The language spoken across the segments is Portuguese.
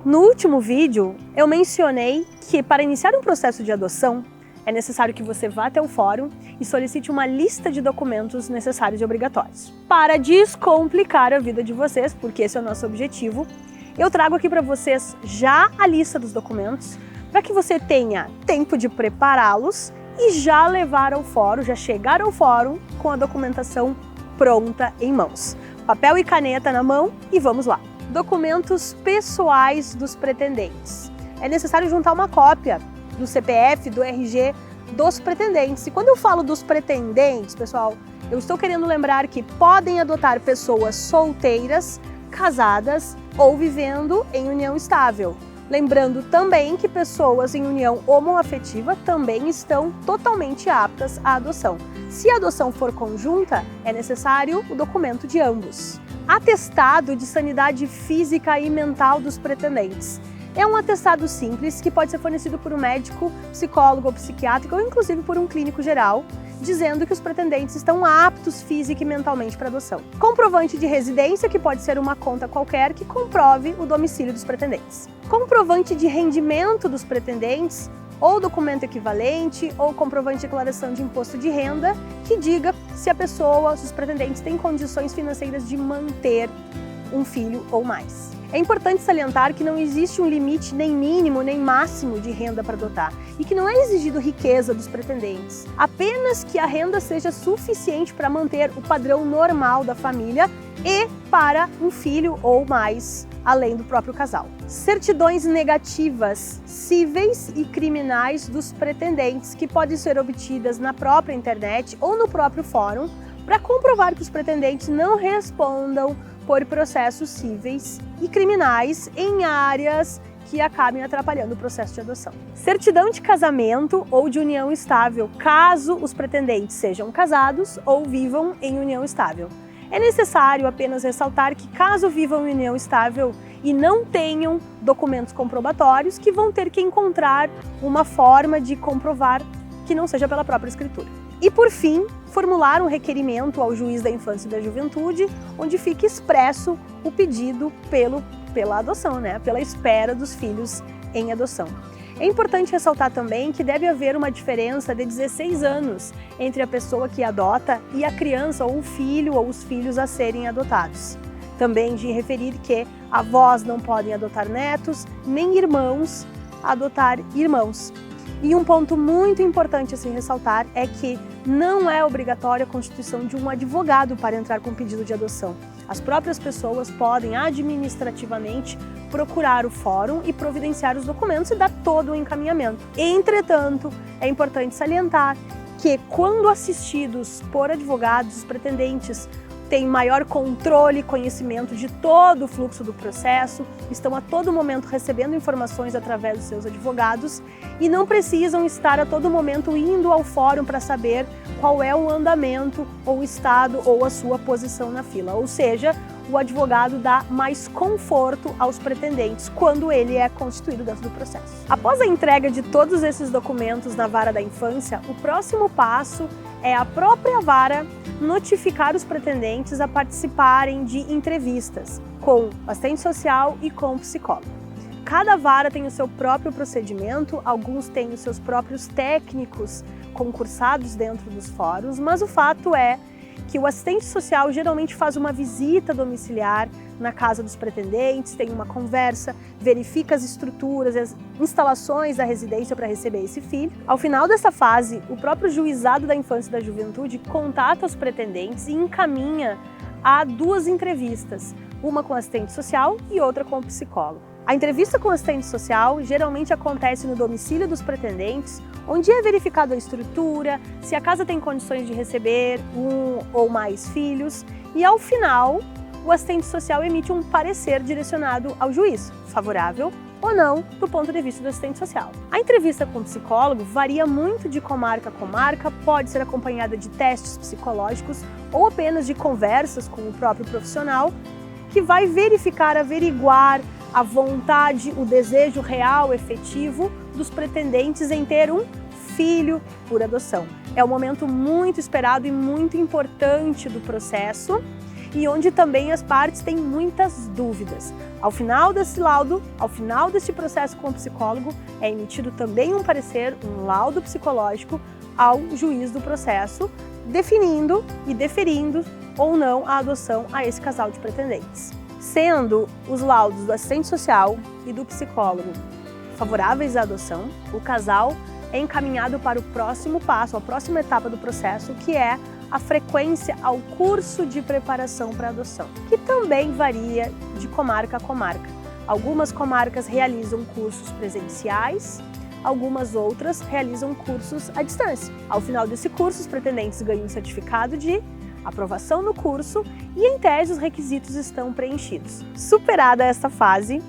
No último vídeo, eu mencionei que para iniciar um processo de adoção, é necessário que você vá até o fórum e solicite uma lista de documentos necessários e obrigatórios. Para descomplicar a vida de vocês, porque esse é o nosso objetivo, eu trago aqui para vocês já a lista dos documentos, para que você tenha tempo de prepará-los e já levar ao fórum, já chegar ao fórum com a documentação pronta em mãos. Papel e caneta na mão e vamos lá. Documentos pessoais dos pretendentes. É necessário juntar uma cópia do CPF, do RG dos pretendentes. E quando eu falo dos pretendentes, pessoal, eu estou querendo lembrar que podem adotar pessoas solteiras, casadas ou vivendo em união estável. Lembrando também que pessoas em união homoafetiva também estão totalmente aptas à adoção. Se a adoção for conjunta, é necessário o documento de ambos. Atestado de sanidade física e mental dos pretendentes. É um atestado simples que pode ser fornecido por um médico, psicólogo ou psiquiátrico ou inclusive por um clínico geral, dizendo que os pretendentes estão aptos física e mentalmente para adoção. Comprovante de residência, que pode ser uma conta qualquer que comprove o domicílio dos pretendentes. Comprovante de rendimento dos pretendentes, ou documento equivalente, ou comprovante de declaração de imposto de renda, que diga se a pessoa, se os pretendentes têm condições financeiras de manter um filho ou mais. É importante salientar que não existe um limite nem mínimo nem máximo de renda para adotar e que não é exigido riqueza dos pretendentes, apenas que a renda seja suficiente para manter o padrão normal da família e para um filho ou mais, além do próprio casal. Certidões negativas, cíveis e criminais dos pretendentes, que podem ser obtidas na própria internet ou no próprio fórum, para comprovar que os pretendentes não respondam por processos cíveis e criminais em áreas que acabem atrapalhando o processo de adoção. Certidão de casamento ou de união estável, caso os pretendentes sejam casados ou vivam em união estável. É necessário apenas ressaltar que, caso vivam em união estável e não tenham documentos comprobatórios, que vão ter que encontrar uma forma de comprovar que não seja pela própria escritura. E, por fim, formular um requerimento ao juiz da infância e da juventude, onde fique expresso o pedido pela adoção, pela espera dos filhos em adoção. É importante ressaltar também que deve haver uma diferença de 16 anos entre a pessoa que adota e a criança ou o filho ou os filhos a serem adotados. Também de referir que avós não podem adotar netos, nem irmãos adotar irmãos. E um ponto muito importante a se ressaltar é que não é obrigatória a constituição de um advogado para entrar com pedido de adoção. As próprias pessoas podem administrativamente procurar o fórum e providenciar os documentos e dar todo o encaminhamento. Entretanto, é importante salientar que, quando assistidos por advogados, os pretendentes têm maior controle e conhecimento de todo o fluxo do processo, estão a todo momento recebendo informações através dos seus advogados e não precisam estar a todo momento indo ao fórum para saber qual é o andamento ou o estado ou a sua posição na fila. Ou seja, o advogado dá mais conforto aos pretendentes quando ele é constituído dentro do processo. Após a entrega de todos esses documentos na vara da infância, o próximo passo é a própria vara notificar os pretendentes a participarem de entrevistas com o assistente social e com o psicólogo. Cada vara tem o seu próprio procedimento, alguns têm os seus próprios técnicos concursados dentro dos fóruns, mas o fato é que o assistente social geralmente faz uma visita domiciliar na casa dos pretendentes, tem uma conversa, verifica as estruturas, as instalações da residência para receber esse filho. Ao final dessa fase, o próprio juizado da infância e da juventude contata os pretendentes e encaminha a 2 entrevistas, uma com o assistente social e outra com o psicólogo. A entrevista com o assistente social geralmente acontece no domicílio dos pretendentes, onde é verificada a estrutura, se a casa tem condições de receber um ou mais filhos, e ao final, o assistente social emite um parecer direcionado ao juiz, favorável ou não do ponto de vista do assistente social. A entrevista com o psicólogo varia muito de comarca a comarca, pode ser acompanhada de testes psicológicos ou apenas de conversas com o próprio profissional, que vai verificar, averiguar a vontade, o desejo real, efetivo dos pretendentes em ter um filho por adoção. É um momento muito esperado e muito importante do processo e onde também as partes têm muitas dúvidas. Ao final desse laudo, ao final deste processo com o psicólogo, é emitido também um parecer, um laudo psicológico ao juiz do processo, definindo e deferindo ou não a adoção a esse casal de pretendentes. Sendo os laudos do assistente social e do psicólogo favoráveis à adoção, o casal é encaminhado para o próximo passo, a próxima etapa do processo, que é a frequência ao curso de preparação para adoção, que também varia de comarca a comarca. Algumas comarcas realizam cursos presenciais, algumas outras realizam cursos à distância. Ao final desse curso, os pretendentes ganham um certificado de aprovação no curso e, em tese, os requisitos estão preenchidos. Superada essa fase,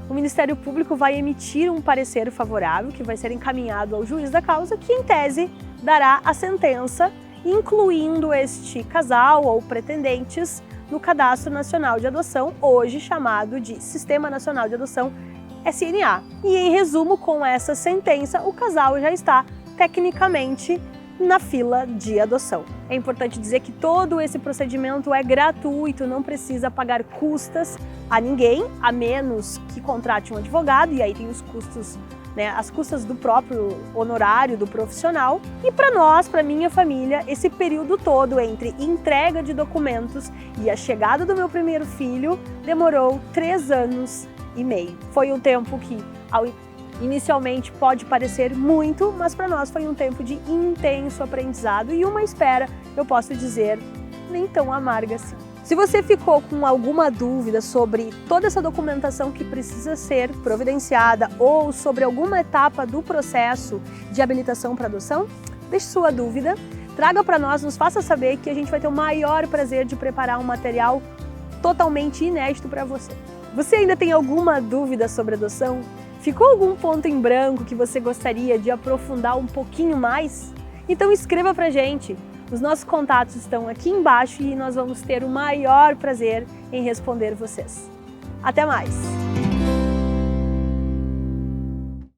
o Ministério Público vai emitir um parecer favorável, que vai ser encaminhado ao juiz da causa, que, em tese, dará a sentença, incluindo este casal ou pretendentes no Cadastro Nacional de Adoção, hoje chamado de Sistema Nacional de Adoção, SNA. E, em resumo, com essa sentença, o casal já está tecnicamente na fila de adoção. É importante dizer que todo esse procedimento é gratuito, não precisa pagar custas a ninguém, a menos que contrate um advogado, e aí tem os custos, as custas do próprio honorário do profissional. E para nós, para minha família, esse período todo entre entrega de documentos e a chegada do meu primeiro filho demorou 3 anos e meio. Foi um tempo que, inicialmente, pode parecer muito, mas para nós foi um tempo de intenso aprendizado e uma espera, eu posso dizer, nem tão amarga assim. Se você ficou com alguma dúvida sobre toda essa documentação que precisa ser providenciada ou sobre alguma etapa do processo de habilitação para adoção, deixe sua dúvida, traga para nós, nos faça saber, que a gente vai ter o maior prazer de preparar um material totalmente inédito para você. Você ainda tem alguma dúvida sobre adoção? Ficou algum ponto em branco que você gostaria de aprofundar um pouquinho mais? Então escreva pra gente. Os nossos contatos estão aqui embaixo e nós vamos ter o maior prazer em responder vocês. Até mais!